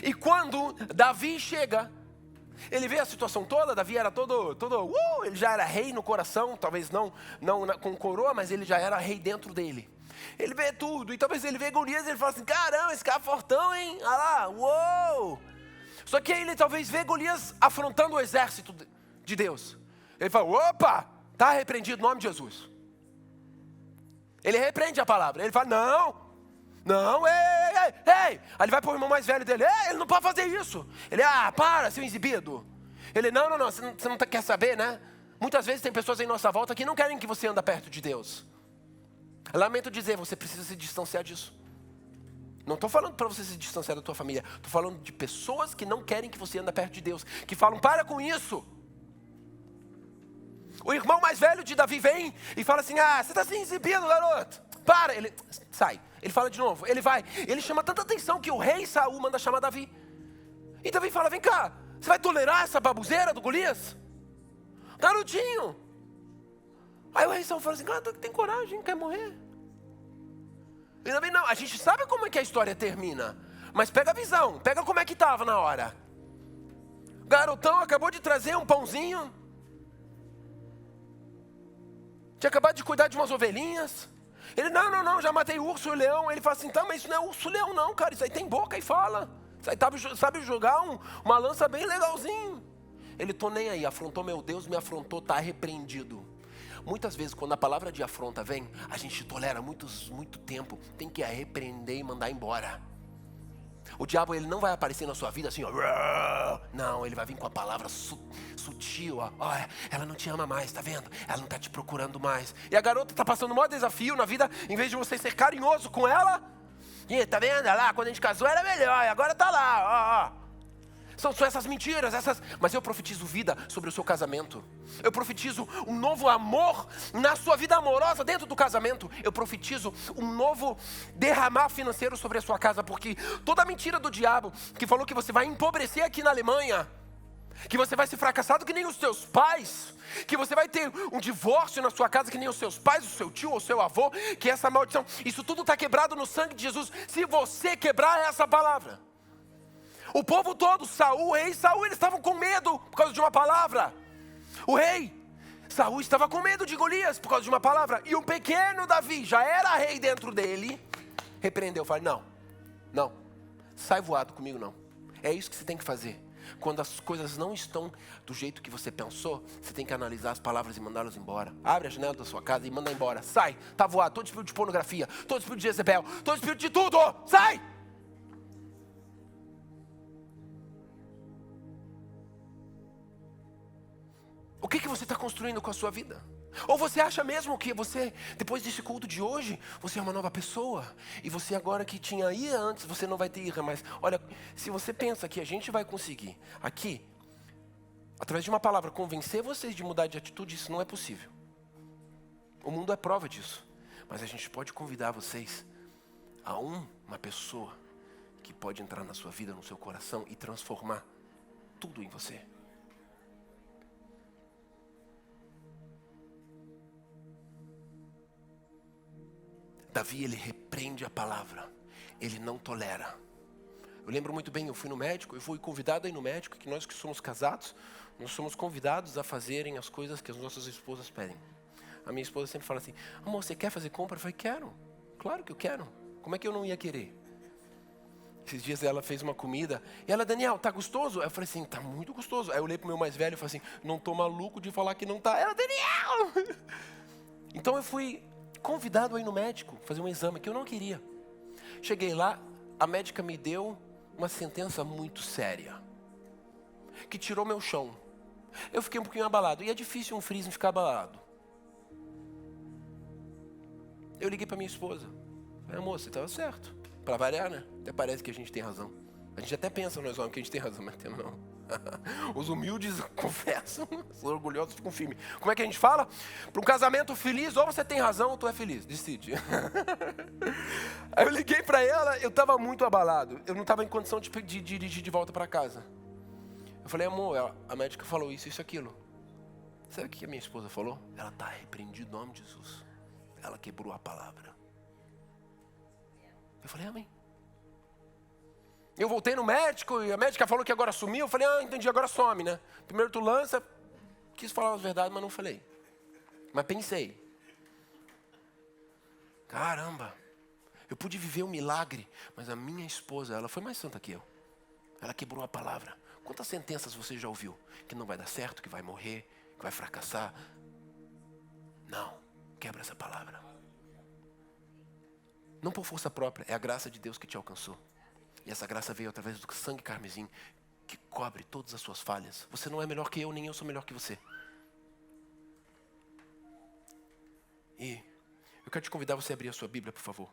E quando Davi chega, ele vê a situação toda. Davi era ele já era rei no coração, talvez não com coroa, mas ele já era rei dentro dele. Ele vê tudo, e talvez ele vê Golias e ele fala assim, caramba, esse cara é fortão, hein? Olha lá, uou! Só que aí ele talvez vê Golias afrontando o exército de Deus. Ele fala, opa, está repreendido no nome de Jesus. Ele repreende a palavra, ele fala, não, ei. Aí ele vai para o irmão mais velho dele, ele não pode fazer isso. Ele, para, seu exibido. Ele, não, você não quer saber, né? Muitas vezes tem pessoas em nossa volta que não querem que você ande perto de Deus. Lamento dizer, você precisa se distanciar disso. Não estou falando para você se distanciar da tua família. Estou falando de pessoas que não querem que você ande perto de Deus. Que falam, para com isso. O irmão mais velho de Davi vem e fala assim, você está se exibindo, garoto. Para, ele sai. Ele fala de novo, ele vai. Ele chama tanta atenção que o rei Saul manda chamar Davi. E Davi fala, vem cá, você vai tolerar essa babuzeira do Golias? Garotinho. Aí o rei Saul fala assim, cara, tem coragem, quer morrer. E Davi, não, a gente sabe como é que a história termina. Mas pega a visão, pega como é que estava na hora. Garotão acabou de trazer um pãozinho. Tinha acabado de cuidar de umas ovelhinhas. Ele, não, já matei o urso e o leão. Ele fala assim, tá, mas isso não é urso e leão não, cara. Isso aí tem boca e fala. Isso aí sabe jogar uma lança bem legalzinho. Ele, tô nem aí, afrontou meu Deus, me afrontou, tá repreendido. Muitas vezes quando a palavra de afronta vem, a gente tolera muito tempo. Tem que repreender e mandar embora. O diabo, ele não vai aparecer na sua vida assim, ó. Não, ele vai vir com a palavra sutil, ó. Ela não te ama mais, tá vendo? Ela não tá te procurando mais. E a garota tá passando o maior desafio na vida, em vez de você ser carinhoso com ela. E tá vendo? Olha lá, quando a gente casou era melhor, e agora tá lá, ó. São essas mentiras, mas eu profetizo vida sobre o seu casamento. Eu profetizo um novo amor na sua vida amorosa dentro do casamento. Eu profetizo um novo derramar financeiro sobre a sua casa. Porque toda a mentira do diabo que falou que você vai empobrecer aqui na Alemanha, que você vai ser fracassado que nem os seus pais, que você vai ter um divórcio na sua casa que nem os seus pais, o seu tio ou o seu avô, que essa maldição, isso tudo está quebrado no sangue de Jesus. Se você quebrar essa palavra, O povo todo, Saul, o rei Saul, eles estavam com medo por causa de uma palavra. O rei Saul estava com medo de Golias por causa de uma palavra. E um pequeno Davi, já era rei dentro dele, repreendeu, falou, não, sai voado comigo não. É isso que você tem que fazer. Quando as coisas não estão do jeito que você pensou, você tem que analisar as palavras e mandá-las embora. Abre a janela da sua casa e manda embora. Sai, tá voado, todo espírito de pornografia, todo espírito de Jezebel, todo espírito de tudo, sai! O que você está construindo com a sua vida? Ou você acha mesmo que você, depois desse culto de hoje, você é uma nova pessoa? E você agora que tinha ira antes, você não vai ter ira mais. Olha, se você pensa que a gente vai conseguir aqui, através de uma palavra, convencer vocês de mudar de atitude, isso não é possível. O mundo é prova disso. Mas a gente pode convidar vocês a uma pessoa que pode entrar na sua vida, no seu coração e transformar tudo em você. Davi, ele repreende a palavra, ele não tolera. Eu lembro muito bem, eu fui no médico, eu fui convidado a ir no médico, que nós que somos casados, nós somos convidados a fazerem as coisas que as nossas esposas pedem. A minha esposa sempre fala assim, amor, você quer fazer compra? Eu falei, quero, claro que eu quero, como é que eu não ia querer? Esses dias ela fez uma comida, e ela, Daniel, tá gostoso? Eu falei assim, tá muito gostoso. Aí eu olhei pro meu mais velho e falei assim, não tô maluco de falar que não tá. Ela, Daniel! Então eu fui convidado a ir no médico, fazer um exame que eu não queria. Cheguei lá, a médica me deu uma sentença muito séria, que tirou meu chão. Eu fiquei um pouquinho abalado, e é difícil um freezer ficar abalado. Eu liguei para minha esposa, falei, amor, você estava certo, para variar, né? Até parece que a gente tem razão. A gente até pensa, nós homens, que a gente tem razão, mas não. Os humildes confessam, os orgulhosos ficam firmes. Como é que a gente fala? Para um casamento feliz, ou você tem razão ou tu é feliz, decide. Aí eu liguei para ela, eu estava muito abalado, eu não estava em condição de dirigir de volta para casa. Eu falei, amor, a médica falou isso, isso, aquilo. Sabe o que a minha esposa falou? Ela está repreendida no nome de Jesus. Ela quebrou a palavra. Eu falei, amém. Eu voltei no médico e a médica falou que agora sumiu. Eu falei, entendi, agora some, né? Primeiro tu lança, quis falar as verdades, mas não falei. Mas pensei. Caramba, eu pude viver um milagre, mas a minha esposa, ela foi mais santa que eu. Ela quebrou a palavra. Quantas sentenças você já ouviu? Que não vai dar certo, que vai morrer, que vai fracassar. Não, quebra essa palavra. Não por força própria, é a graça de Deus que te alcançou. E essa graça veio através do sangue carmesim, que cobre todas as suas falhas. Você não é melhor que eu, nem eu sou melhor que você. E eu quero te convidar a você abrir a sua Bíblia, por favor.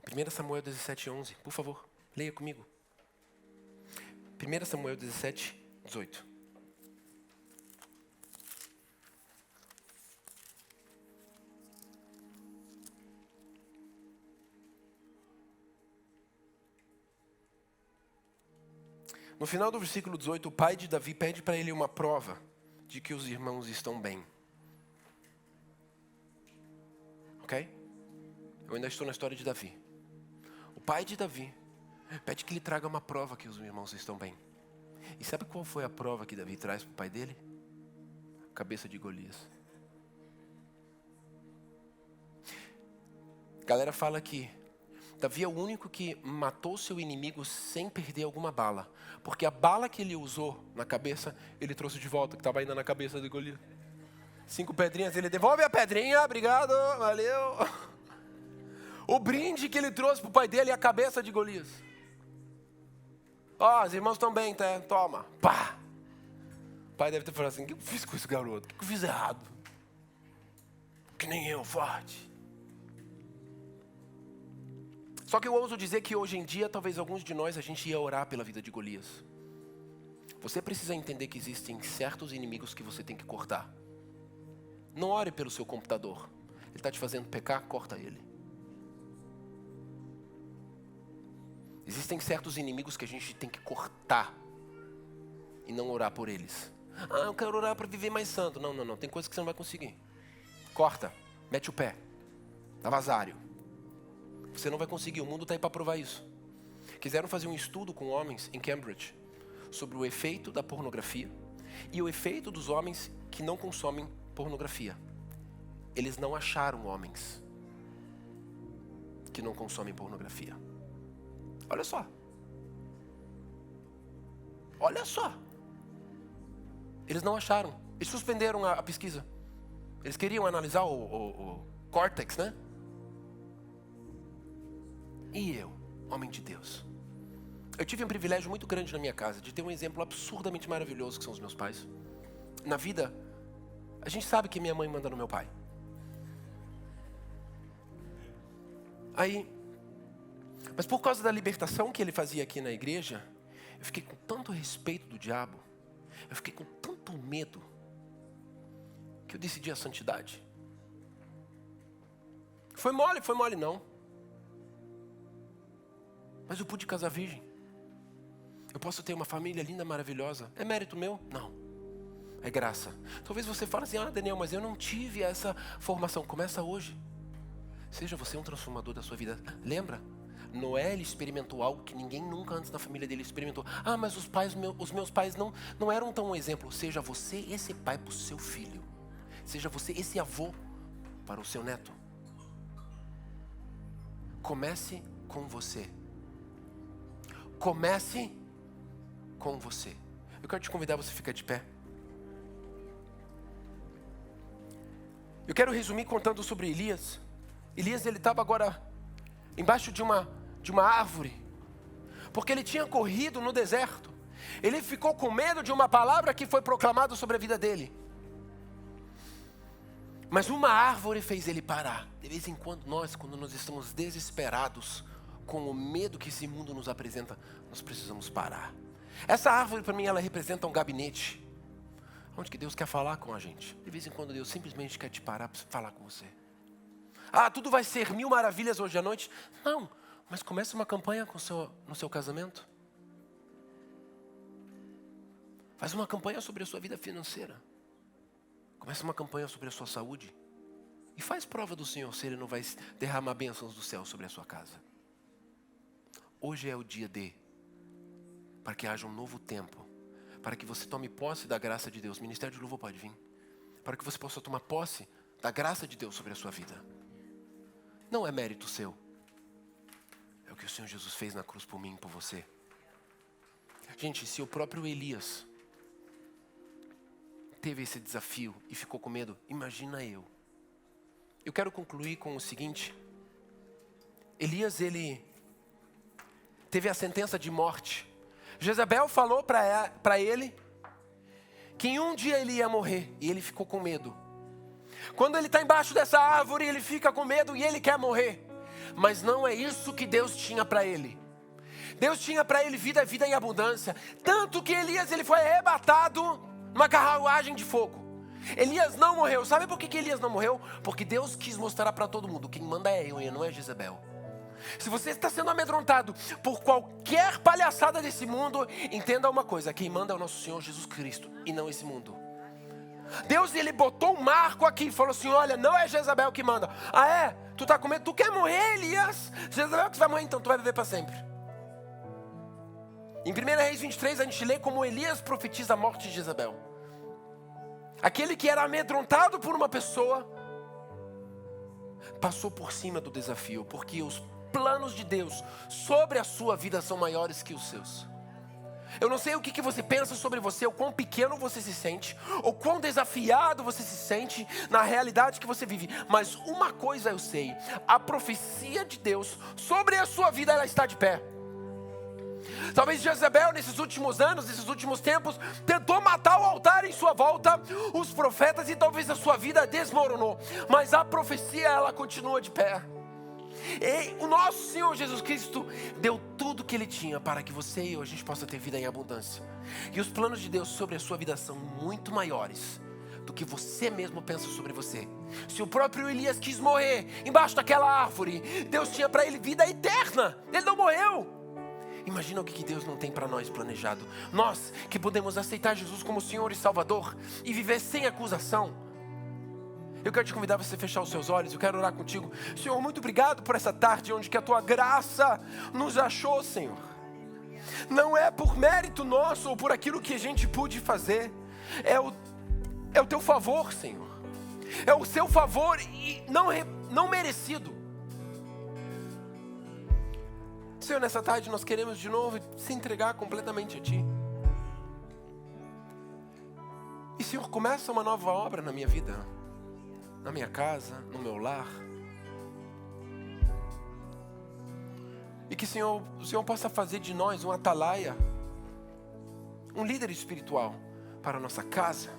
Primeira Samuel 17:11, por favor, leia comigo. 1 Samuel 17:18. No final do versículo 18, o pai de Davi pede para ele uma prova de que os irmãos estão bem. Ok? Eu ainda estou na história de Davi. O pai de Davi pede que ele traga uma prova que os irmãos estão bem. E sabe qual foi a prova que Davi traz para o pai dele? A cabeça de Golias. A galera fala que Davi é o único que matou seu inimigo sem perder alguma bala. Porque a bala que ele usou na cabeça, ele trouxe de volta, que estava ainda na cabeça de Golias. 5 pedrinhas, ele devolve a pedrinha, obrigado, valeu. O brinde que ele trouxe para o pai dele é a cabeça de Golias. Os irmãos estão bem, tá? Toma, pá. O pai deve ter falado assim, o que eu fiz com esse garoto? O que eu fiz errado? Que nem eu, forte. Só que eu ouso dizer que hoje em dia, talvez alguns de nós, a gente ia orar pela vida de Golias. Você precisa entender que existem certos inimigos que você tem que cortar. Não ore pelo seu computador. Ele está te fazendo pecar, corta ele. Existem certos inimigos que a gente tem que cortar e não orar por eles. Eu quero orar para viver mais santo. Não. Tem coisas que você não vai conseguir. Corta, mete o pé. Vazário. Você não vai conseguir, o mundo está aí para provar isso. Quiseram fazer um estudo com homens em Cambridge sobre o efeito da pornografia e o efeito dos homens que não consomem pornografia. Eles não acharam homens que não consomem pornografia. Olha só. Olha só. Eles não acharam. Eles suspenderam a pesquisa. Eles queriam analisar o córtex, né? E eu, homem de Deus, eu tive um privilégio muito grande na minha casa de ter um exemplo absurdamente maravilhoso que são os meus pais. Na vida, a gente sabe que minha mãe manda no meu pai. Mas por causa da libertação que ele fazia aqui na igreja, eu fiquei com tanto respeito do diabo, eu fiquei com tanto medo, que eu decidi a santidade. Foi mole não. Mas eu pude casar virgem. Eu posso ter uma família linda, maravilhosa. É mérito meu? Não. É graça. Talvez você fale assim, Daniel, mas eu não tive essa formação. Começa hoje. Seja você um transformador da sua vida. Lembra? Noé, ele experimentou algo que ninguém nunca antes na família dele experimentou. Mas os meus pais não eram tão um exemplo. Seja você esse pai para o seu filho. Seja você esse avô para o seu neto. Comece com você. Comece com você. Eu quero te convidar a você ficar de pé. Eu quero resumir contando sobre Elias. Elias, ele estava agora embaixo de uma árvore, porque ele tinha corrido no deserto. Ele ficou com medo de uma palavra que foi proclamada sobre a vida dele. Mas uma árvore fez ele parar. De vez em quando quando nós estamos desesperados com o medo que esse mundo nos apresenta, nós precisamos parar. Essa árvore para mim, ela representa um gabinete, onde que Deus quer falar com a gente. De vez em quando Deus simplesmente quer te parar para falar com você. Tudo vai ser 1000 maravilhas hoje à noite? Não, mas comece uma campanha no seu casamento. Faz uma campanha sobre a sua vida financeira. Comece uma campanha sobre a sua saúde. E faz prova do Senhor se Ele não vai derramar bênçãos do céu sobre a sua casa. Hoje é o dia para que haja um novo tempo, para que você tome posse da graça de Deus. O Ministério de Louvor pode vir. Para que você possa tomar posse da graça de Deus sobre a sua vida. Não é mérito seu. É o que o Senhor Jesus fez na cruz por mim e por você. Gente, se o próprio Elias teve esse desafio e ficou com medo, imagina eu. Eu quero concluir com o seguinte. Elias, ele teve a sentença de morte. Jezabel falou para ele que em um dia ele ia morrer e ele ficou com medo. Quando ele está embaixo dessa árvore, ele fica com medo e ele quer morrer. Mas não é isso que Deus tinha para ele. Deus tinha para ele vida em abundância. Tanto que Elias, ele foi arrebatado numa carruagem de fogo. Elias não morreu. Sabe por que Elias não morreu? Porque Deus quis mostrar para todo mundo: quem manda é eu e não é Jezabel. Se você está sendo amedrontado por qualquer palhaçada desse mundo, entenda uma coisa: quem manda é o nosso Senhor Jesus Cristo e não esse mundo. Deus, ele botou um marco aqui e falou assim: olha, não é Jezabel que manda. Tu está com medo? Tu quer morrer, Elias? Jezabel que vai morrer, então tu vai viver para sempre. Em 1 Reis 23 a gente lê como Elias profetiza a morte de Jezabel. Aquele que era amedrontado por uma pessoa passou por cima do desafio, porque os planos de Deus sobre a sua vida são maiores que os seus. Eu não sei o que você pensa sobre você, o quão pequeno você se sente, ou quão desafiado você se sente na realidade que você vive. Mas uma coisa eu sei: a profecia de Deus sobre a sua vida, ela está de pé. Talvez Jezabel, nesses últimos anos, nesses últimos tempos, tentou matar o altar em sua volta, os profetas, e talvez a sua vida desmoronou. Mas a profecia, ela continua de pé. E o nosso Senhor Jesus Cristo deu tudo que Ele tinha para que você e eu, a gente possa ter vida em abundância. E os planos de Deus sobre a sua vida são muito maiores do que você mesmo pensa sobre você. Se o próprio Elias quis morrer embaixo daquela árvore, Deus tinha para ele vida eterna. Ele não morreu. Imagina o que Deus não tem para nós planejado. Nós que podemos aceitar Jesus como Senhor e Salvador e viver sem acusação. Eu quero te convidar a você fechar os seus olhos. Eu quero orar contigo. Senhor, muito obrigado por essa tarde onde que a tua graça nos achou, Senhor. Não é por mérito nosso ou por aquilo que a gente pôde fazer. É o teu favor, Senhor. É o seu favor e não merecido. Senhor, nessa tarde nós queremos de novo se entregar completamente a Ti. E Senhor, começa uma nova obra na minha vida, na minha casa, no meu lar. E que o Senhor possa fazer de nós um atalaia, um líder espiritual para a nossa casa.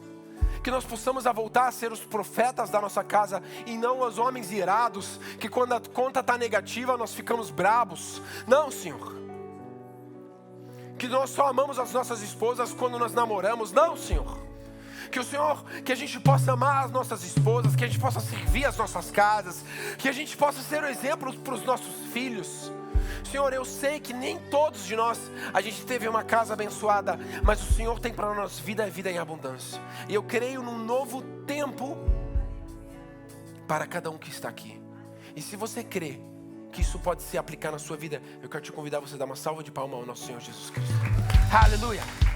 Que nós possamos voltar a ser os profetas da nossa casa e não os homens irados, que quando a conta está negativa nós ficamos brabos. Não, Senhor. Que nós só amamos as nossas esposas quando nós namoramos. Não, Senhor. Que a gente possa amar as nossas esposas, que a gente possa servir as nossas casas, que a gente possa ser um exemplo para os nossos filhos. Senhor, eu sei que nem todos de nós a gente teve uma casa abençoada, mas o Senhor tem para nós vida em abundância. E eu creio num novo tempo para cada um que está aqui. E se você crê que isso pode se aplicar na sua vida, eu quero te convidar a você dar uma salva de palmas ao nosso Senhor Jesus Cristo. Aleluia!